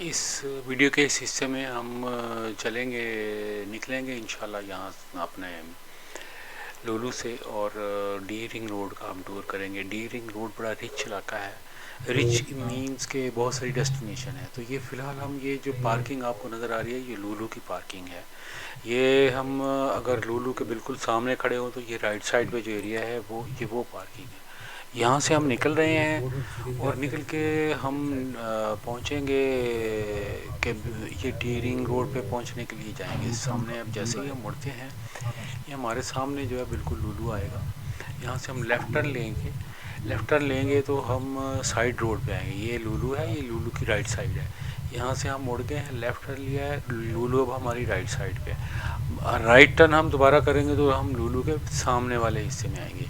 اس video کے اس حصے میں ہم نکلیں گے انشاءاللہ یہاں اپنے لولو سے، اور ڈی رنگ روڈ کا ہم ٹور کریں گے۔ ڈی رنگ روڈ بڑا رچ علاقہ ہے، رچ مینز کے بہت ساری ڈیسٹینیشن ہے۔ تو یہ فی الحال ہم یہ جو پارکنگ آپ کو نظر آ رہی ہے یہ لولو کی پارکنگ ہے۔ یہ ہم اگر لولو کے بالکل سامنے کھڑے ہوں تو یہ رائٹ سائڈ پہ جو ایریا ہے وہ پارکنگ ہے۔ یہاں سے ہم نکل رہے ہیں اور نکل کے ہم پہنچیں گے کہ یہ ڈی رنگ روڈ پہ پہنچنے کے لیے جائیں گے۔ سامنے اب جیسے ہی ہم مڑتے ہیں یہ ہمارے سامنے جو ہے بالکل لولو آئے گا۔ یہاں سے ہم لیفٹ ٹرن لیں گے تو ہم سائڈ روڈ پہ آئیں گے۔ یہ لولو ہے، یہ لولو کی رائٹ سائڈ ہے۔ یہاں سے ہم مڑ گئے ہیں، لیفٹ ٹرن لیا ہے، لولو اب ہماری رائٹ سائڈ پہ۔ رائٹ ٹرن ہم دوبارہ کریں گے تو ہم لولو کے سامنے والے حصے میں آئیں گے۔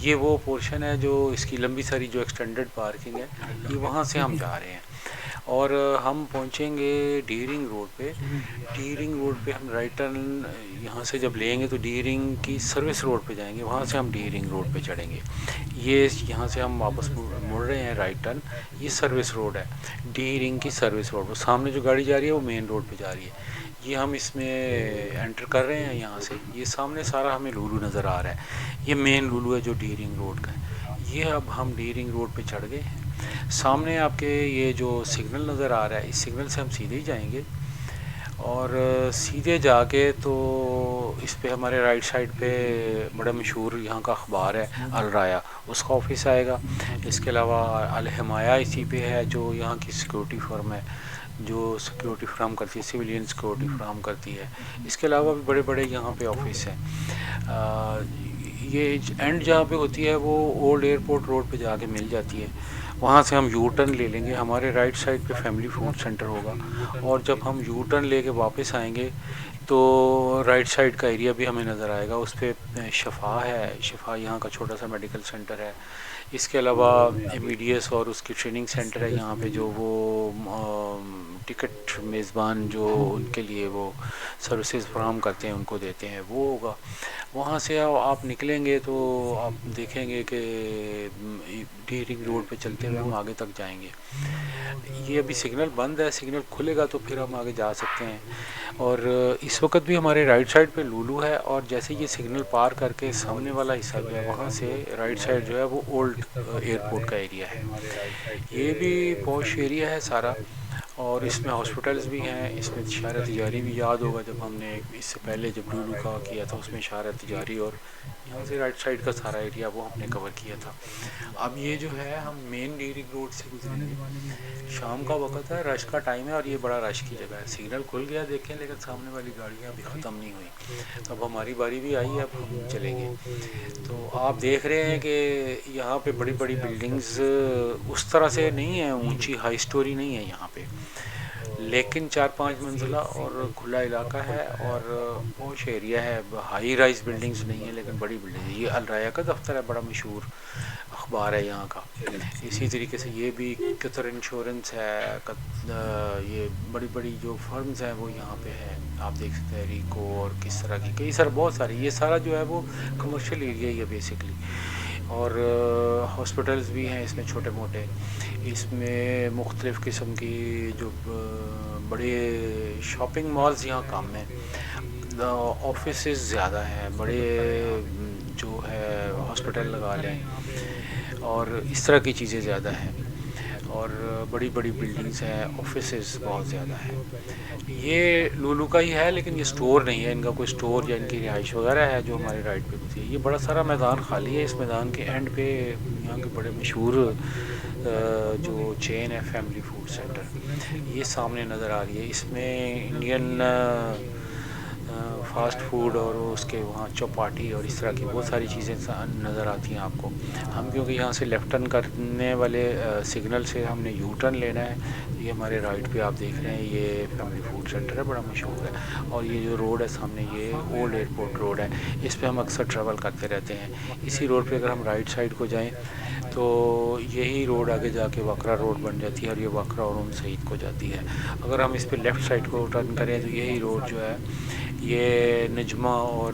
یہ وہ پورشن ہے جو اس کی لمبی ساری جو ایکسٹینڈڈ پارکنگ ہے، یہ وہاں سے ہم جا رہے ہیں اور ہم پہنچیں گے ڈی رنگ روڈ پہ۔ ڈی رنگ روڈ پہ ہم رائٹ ٹرن یہاں سے جب لیں گے تو ڈی رنگ کی سروس روڈ پہ جائیں گے، وہاں سے ہم ڈی رنگ روڈ پہ چڑھیں گے۔ یہ یہاں سے ہم واپس مڑ رہے ہیں رائٹ ٹرن، یہ سروس روڈ ہے، ڈی رنگ کی سروس روڈ۔ سامنے جو گاڑی جا رہی ہے وہ مین روڈ پہ جا رہی ہے۔ یہ ہم اس میں انٹر کر رہے ہیں یہاں سے۔ یہ سامنے سارا ہمیں لولو نظر آ رہا ہے، یہ مین لولو ہے جو ڈی رنگ روڈ کا ہے۔ یہ اب ہم ڈی رنگ روڈ پہ چڑھ گئے ہیں۔ سامنے آپ کے یہ جو سگنل نظر آ رہا ہے، اس سگنل سے ہم سیدھے ہی جائیں گے اور سیدھے جا کے تو اس پہ ہمارے رائٹ سائڈ پہ بڑا مشہور یہاں کا اخبار ہے الرایا، اس کا آفس آئے گا۔ اس کے علاوہ الحمایہ اسی پہ ہے جو یہاں کی سیکیورٹی فرم ہے، جو سیکیورٹی فراہم کرتی ہے، سویلین سیکیورٹی فراہم کرتی ہے۔ اس کے علاوہ بھی بڑے بڑے یہاں پہ آفس ہیں۔ یہ اینڈ جہاں پہ ہوتی ہے وہ اولڈ ایئرپورٹ روڈ پہ جا کے مل جاتی ہے، وہاں سے ہم یو ٹرن لے لیں گے۔ ہمارے رائٹ سائڈ پہ فیملی فوڈ سینٹر ہوگا، اور جب ہم یو ٹرن لے کے واپس آئیں گے تو رائٹ سائڈ کا ایریا بھی ہمیں نظر آئے گا، اس پہ شفا ہے، شفا یہاں کا چھوٹا سا میڈیکل سینٹر ہے۔ اس کے علاوہ ایم ای ڈی ایس اور اس کی ٹریننگ سینٹر ہے یہاں پہ، جو وہ ٹکٹ میزبان جو ان کے لیے وہ سروسز فراہم کرتے ہیں ان کو دیتے ہیں، وہ ہوگا۔ وہاں سے آپ نکلیں گے تو آپ دیکھیں گے کہ ڈی رنگ روڈ پہ چلتے ہوئے ہم آگے تک جائیں گے۔ یہ ابھی سگنل بند ہے، سگنل کھلے گا تو پھر ہم آگے جا سکتے ہیں۔ اور اس وقت بھی ہمارے رائٹ سائڈ پہ لولو ہے، اور جیسے یہ سگنل پار کر کے سامنے والا حصہ جو ہے وہاں سے رائٹ سائڈ جو ہے وہ اولڈ ایئرپورٹ کا ایریا ہے۔ یہ بھی پوش ایریا ہے سارا، اور اس میں ہاسپٹلز بھی ہیں۔ اس میں اشارہ تجاری بھی یاد ہوگا جب ہم نے اس سے پہلے جب لولو کا کیا تھا اس میں اشارہ تجاری، اور یہاں سے رائٹ سائڈ کا سارا ایریا وہ ہم نے کور کیا تھا۔ اب یہ جو ہے ہم مین ڈی رنگ روڈ سے گزریں گے۔ شام کا وقت ہے، رش کا ٹائم ہے، اور یہ بڑا رش کی جگہ ہے۔ سگنل کھل گیا دیکھیں، لیکن سامنے والی گاڑیاں ابھی ختم نہیں ہوئی۔ اب ہماری باری بھی آئی ہے، اب ہم چلیں گے۔ تو آپ دیکھ رہے ہیں کہ یہاں پہ بڑی بڑی بلڈنگز اس طرح سے نہیں ہیں، اونچی ہائی سٹوری نہیں ہے یہاں پہ، لیکن 4-5 منزلہ اور کھلا علاقہ ہے اور پوش ایریا ہے۔ ہائی رائز بلڈنگز نہیں ہیں لیکن بڑی بلڈنگ ہے۔ یہ الرایا کا دفتر ہے، بڑا مشہور اخبار ہے یہاں کا۔ اسی طریقے سے یہ بھی قطر انشورنس ہے، یہ بڑی بڑی جو فرمز ہیں وہ یہاں پہ ہیں، آپ دیکھ سکتے ہیں ریکو اور کس طرح کی کئی سارے بہت ساری، یہ سارا جو ہے وہ کمرشل ایریا ہی ہے بیسکلی۔ اور ہاسپٹلز بھی ہیں اس میں چھوٹے موٹے، اس میں مختلف قسم کی جو بڑے شاپنگ مالز یہاں کم ہیں، آفیسز زیادہ ہیں، بڑے جو ہے ہاسپٹل لگا لیں اور اس طرح کی چیزیں زیادہ ہیں، اور بڑی بڑی بلڈنگز ہیں، آفیسز بہت زیادہ ہیں۔ یہ لولو کا ہی ہے لیکن یہ سٹور نہیں ہے، ان کا کوئی سٹور یا ان کی رہائش وغیرہ ہے جو ہمارے رائٹ پہ ہوتی ہے۔ یہ بڑا سارا میدان خالی ہے، اس میدان کے اینڈ پہ یہاں کے بڑے مشہور جو چین ہے فیملی فوڈ سینٹر، یہ سامنے نظر آ رہی ہے۔ اس میں انڈین فاسٹ فوڈ اور اس کے وہاں چوپاٹی اور اس طرح کی بہت ساری چیزیں نظر آتی ہیں آپ کو۔ ہم کیونکہ یہاں سے لیفٹ ٹرن کرنے والے سگنل سے ہم نے یو ٹرن لینا ہے، یہ ہمارے رائٹ پہ آپ دیکھ رہے ہیں یہ فیملی فوڈ سینٹر ہے، بڑا مشہور ہے۔ اور یہ جو روڈ ہے سامنے یہ اولڈ ایئرپورٹ روڈ ہے، اس پہ ہم اکثر ٹریول کرتے رہتے ہیں۔ اسی روڈ پہ اگر ہم رائٹ سائڈ کو جائیں تو یہی روڈ آگے جا کے وکرا روڈ بن جاتی ہے، اور یہ وکرا اور ام سعید کو جاتی ہے۔ اگر ہم اس پہ لیفٹ سائڈ کو ٹرن کریں تو یہی روڈ جو ہے یہ نجمہ اور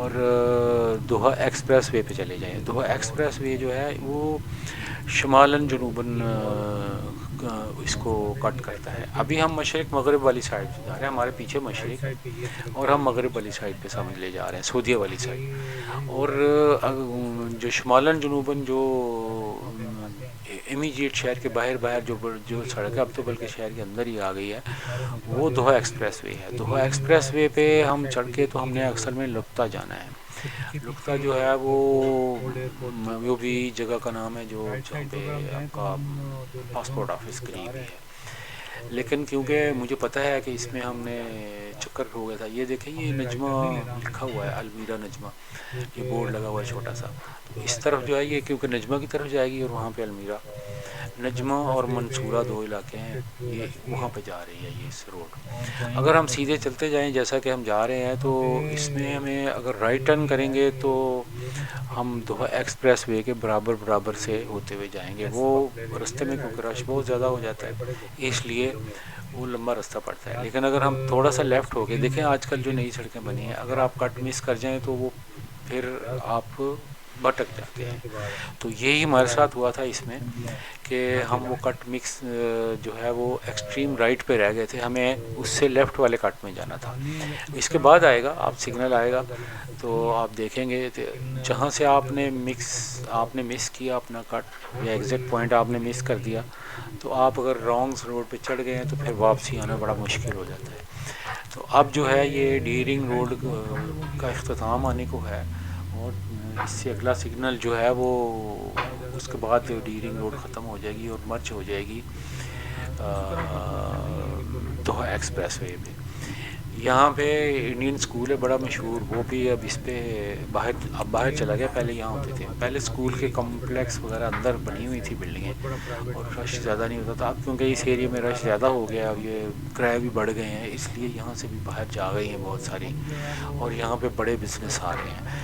اور دوحہ ایکسپریس وے پہ چلے جائیں. دوحہ ایکسپریس وے جو ہے وہ شمالاً جنوباً اس کو کٹ کرتا ہے. ابھی ہم مشرق مغرب والی سائڈ سے جا رہے ہیں, ہمارے پیچھے مشرق اور ہم مغرب والی سائڈ پہ سمجھ لے جا رہے ہیں, سعودیہ والی سائڈ. اور جو شمالاً جنوباً جو امیجیٹ شہر کے باہر جو سڑک ہے, اب تو بلکہ شہر کے اندر ہی آ گئی ہے, وہ دوحہ ایکسپریس وے ہے. دوحہ ایکسپریس وے پہ ہم چڑھ کے تو ہم نے اکثر میں لقطہ جانا ہے. لقطہ جو ہے وہ بھی جگہ کا نام ہے جو جہاں پہ آپ کا پاسپورٹ آفس قریب ہی ہے. لیکن کیونکہ مجھے پتہ ہے کہ اس میں ہم نے چکر ہو گیا تھا. یہ دیکھیں, یہ نجمہ لکھا ہوا ہے, المیرا نجمہ, یہ بورڈ لگا ہوا ہے چھوٹا سا. تو اس طرف جو ہے یہ کیونکہ نجمہ کی طرف جائے گی اور وہاں پہ المیرا. نجمہ اور منصورہ دو علاقے ہیں, یہ وہاں پہ جا رہی ہے یہ اس روڈ. اگر ہم سیدھے چلتے جائیں جیسا کہ ہم جا رہے ہیں تو اس میں ہمیں اگر رائٹ ٹرن کریں گے تو ہم دوحہ ایکسپریس وے کے برابر سے ہوتے ہوئے جائیں گے. وہ رستے میں کیونکہ رش بہت زیادہ ہو جاتا ہے اس لیے وہ لمبا رستہ پڑتا ہے. لیکن اگر ہم تھوڑا سا لیفٹ ہو کے دیکھیں, آج کل جو نئی سڑکیں بنی ہیں, اگر آپ کٹ مس کر جائیں تو وہ پھر آپ بھٹک جاتے ہیں. تو یہی ہمارے ساتھ ہوا تھا اس میں کہ ہم وہ کٹ مکس جو ہے وہ ایکسٹریم رائٹ پہ رہ گئے تھے, ہمیں اس سے لیفٹ والے کٹ میں جانا تھا. اس کے بعد آئے گا, آپ سگنل آئے گا تو آپ دیکھیں گے جہاں سے آپ نے مس کیا اپنا کٹ یا ایگزٹ پوائنٹ آپ نے مس کر دیا, تو آپ اگر رانگ روڈ پہ چڑھ گئے ہیں تو پھر واپسی آنا بڑا مشکل ہو جاتا ہے. تو اب جو ہے یہ ڈی رنگ روڈ کا اختتام آنے کو ہے, اور اس سے اگلا سگنل جو ہے وہ اس کے بعد ڈی رنگ روڈ ختم ہو جائے گی اور مرچ ہو جائے گی دوحہ ایکسپریس وے پہ. یہاں پہ انڈین اسکول ہے بڑا مشہور, وہ بھی اب اس پہ باہر چلا گیا. پہلے یہاں ہوتے تھے, پہلے اسکول کے کمپلیکس وغیرہ اندر بنی ہوئی تھی بلڈنگیں, اور رش زیادہ نہیں ہوتا تھا. اب کیونکہ اس ایریے میں رش زیادہ ہو گیا, اب یہ کرائے بھی بڑھ گئے ہیں, اس لیے یہاں سے بھی باہر جا گئی ہیں بہت ساری, اور یہاں پہ بڑے بزنس آ رہے ہیں.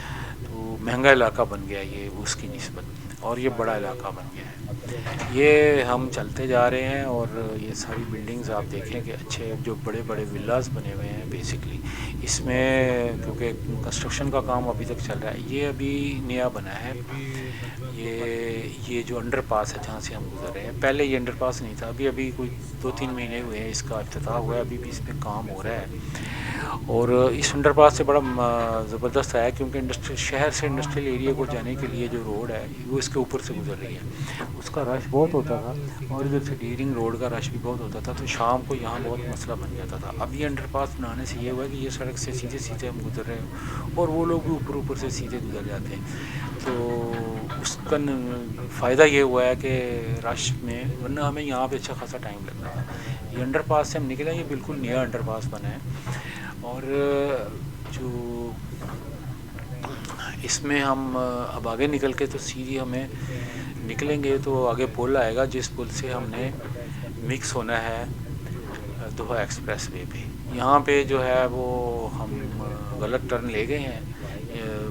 تو مہنگا علاقہ بن گیا یہ اس کی نسبت, اور یہ بڑا علاقہ بن گیا ہے. یہ ہم چلتے جا رہے ہیں اور یہ ساری بلڈنگز آپ دیکھیں کہ اچھے جو بڑے بڑے ولاز بنے ہوئے ہیں بیسکلی. اس میں کیونکہ کنسٹرکشن کا کام ابھی تک چل رہا ہے, یہ ابھی نیا بنا ہے. یہ جو انڈر پاس ہے جہاں سے ہم گزر رہے ہیں, پہلے یہ انڈر پاس نہیں تھا. ابھی کوئی 2-3 مہینے ہوئے ہیں اس کا افتتاح ہوا ہے, ابھی بھی اس پہ کام ہو رہا ہے. اور اس انڈر پاس سے بڑا زبردست ہے کیونکہ شہر سے انڈسٹریل ایریا کو جانے کے لیے جو روڈ ہے وہ اس کے اوپر سے گزر رہی ہے. اس کا رش بہت ہوتا تھا, اور ادھر سے ڈی رنگ روڈ کا رش بھی بہت ہوتا تھا, تو شام کو یہاں بہت مسئلہ بن جاتا تھا. اب یہ انڈر پاس بنانے سے یہ ہوا ہے کہ یہ سڑک سے سیدھے ہم گزر رہے ہیں, اور وہ لوگ بھی اوپر سے سیدھے گزر جاتے ہیں. تو اس کا فائدہ یہ ہوا ہے کہ رش میں, ورنہ ہمیں یہاں پہ اچھا خاصا ٹائم لگتا تھا. یہ انڈر پاس سے ہم نکلے, یہ بالکل نیا انڈر پاس بنا ہے. اور جو اس میں ہم اب آگے نکل کے تو سیدھی ہمیں نکلیں گے تو آگے پل آئے گا, جس پل سے ہم نے مکس ہونا ہے دوحہ ایکسپریس وے پہ. یہاں پہ جو ہے وہ ہم غلط ٹرن لے گئے ہیں,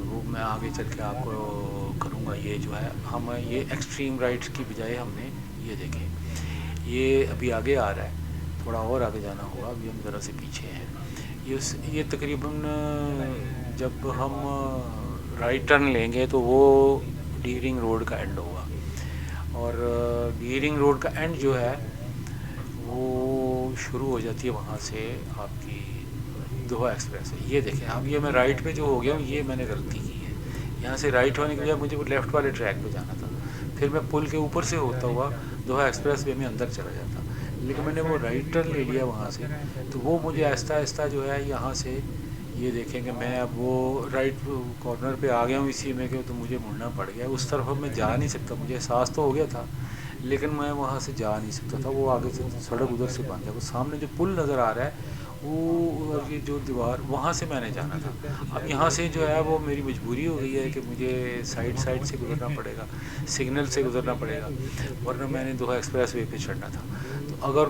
وہ میں آگے چل کے آپ کو کروں گا. یہ جو ہے ہم یہ ایکسٹریم رائٹ کی بجائے ہم نے یہ دیکھیں, یہ ابھی آگے آ رہا ہے, تھوڑا اور آگے جانا ہوگا, ابھی ہم ذرا سے پیچھے ہیں. یہ تقریباً جب ہم رائٹ ٹرن لیں گے تو وہ ڈی رنگ روڈ کا اینڈ ہوگا, اور ڈی رنگ روڈ کا اینڈ جو ہے وہ شروع ہو جاتی ہے وہاں سے آپ کی دوحہ ایکسپریس ہے. یہ دیکھیں, اب یہ میں رائٹ پہ جو ہو گیا ہوں, یہ میں نے غلطی کی ہے. یہاں سے رائٹ ہونے کے لیے مجھے وہ لیفٹ والے ٹریک پہ جانا تھا, پھر میں پل کے اوپر سے ہوتا ہوا دوحہ ایکسپریس وے میں اندر چلا جاتا, لیکن میں نے وہ رائٹ ٹرن لے لیا وہاں سے. تو وہ مجھے آہستہ آہستہ جو ہے یہاں سے یہ دیکھیں کہ میں اب وہ رائٹ کارنر پہ آ گیا ہوں اسی میں, کہ تو مجھے مڑنا پڑ گیا. اس طرف میں جا نہیں سکتا, مجھے احساس تو ہو گیا تھا لیکن میں وہاں سے جا نہیں سکتا تھا. وہ آگے سے سڑک ادھر سے بند ہے, وہ سامنے جو پل نظر آ رہا ہے وہ یہ جو دیوار وہاں سے میں نے جانا تھا. اب یہاں سے جو ہے وہ میری مجبوری ہو گئی ہے کہ مجھے سائڈ سے گزرنا پڑے گا, سگنل سے گزرنا پڑے گا, ورنہ میں نے دوحہ ایکسپریس وے پہ چڑھنا تھا. تو اگر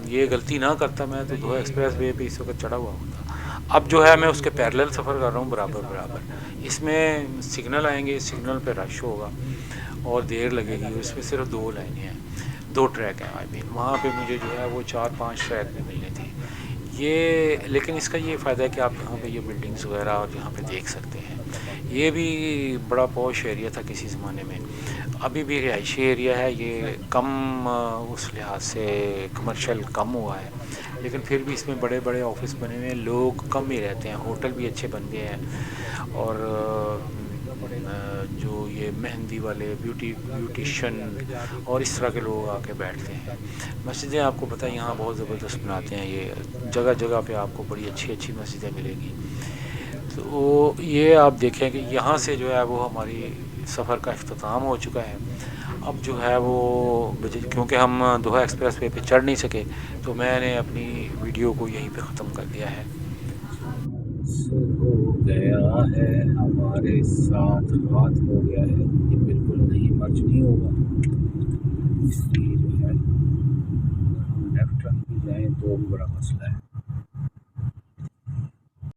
یہ غلطی نہ کرتا میں تو دوحہ ایکسپریس وے پہ اس وقت چڑھا ہوا ہوتا. اب جو ہے میں اس کے پیرلل سفر کر رہا ہوں برابر. اس میں سگنل آئیں گے, سگنل پہ رش ہوگا اور دیر لگے گی. اس میں صرف 2 لائنیں ہیں, 2 ٹریک ہیں. وہاں پہ مجھے جو ہے وہ 4-5 ٹریک بھی ملنے تھے. یہ لیکن اس کا یہ فائدہ ہے کہ آپ یہاں پہ یہ بلڈنگز وغیرہ اور یہاں پہ دیکھ سکتے ہیں. یہ بھی بڑا پوش ایریا تھا کسی زمانے میں. ابھی بھی رہائشی ایریا ہے یہ، کم اس لحاظ سے کمرشل کم ہوا ہے، لیکن پھر بھی اس میں بڑے بڑے آفس بنے ہوئے ہیں، لوگ کم ہی رہتے ہیں، ہوٹل بھی اچھے بن گئے ہیں. اور جو یہ مہندی والے بیوٹیشین اور اس طرح کے لوگ آ کے بیٹھتے ہیں. مسجدیں آپ کو پتہ ہے یہاں بہت زبردست بناتے ہیں، یہ جگہ جگہ پہ آپ کو بڑی اچھی اچھی مسجدیں ملیں گی. تو یہ آپ دیکھیں کہ یہاں سے جو ہے وہ ہماری سفر کا اختتام ہو چکا ہے. اب جو ہے وہ کیونکہ ہم دوحہ ایکسپریس وے پہ چڑھ نہیں سکے تو میں نے اپنی ویڈیو کو یہیں پہ ختم کر دیا ہے. ہو گیا ہے ہمارے ساتھ، ہاتھ ہو گیا ہے، یہ بالکل نہیں مرج نہیں ہوگا، اس لیے جو ہے لیفٹ ٹرن بھی جائیں تو بھی بڑا مسئلہ ہے.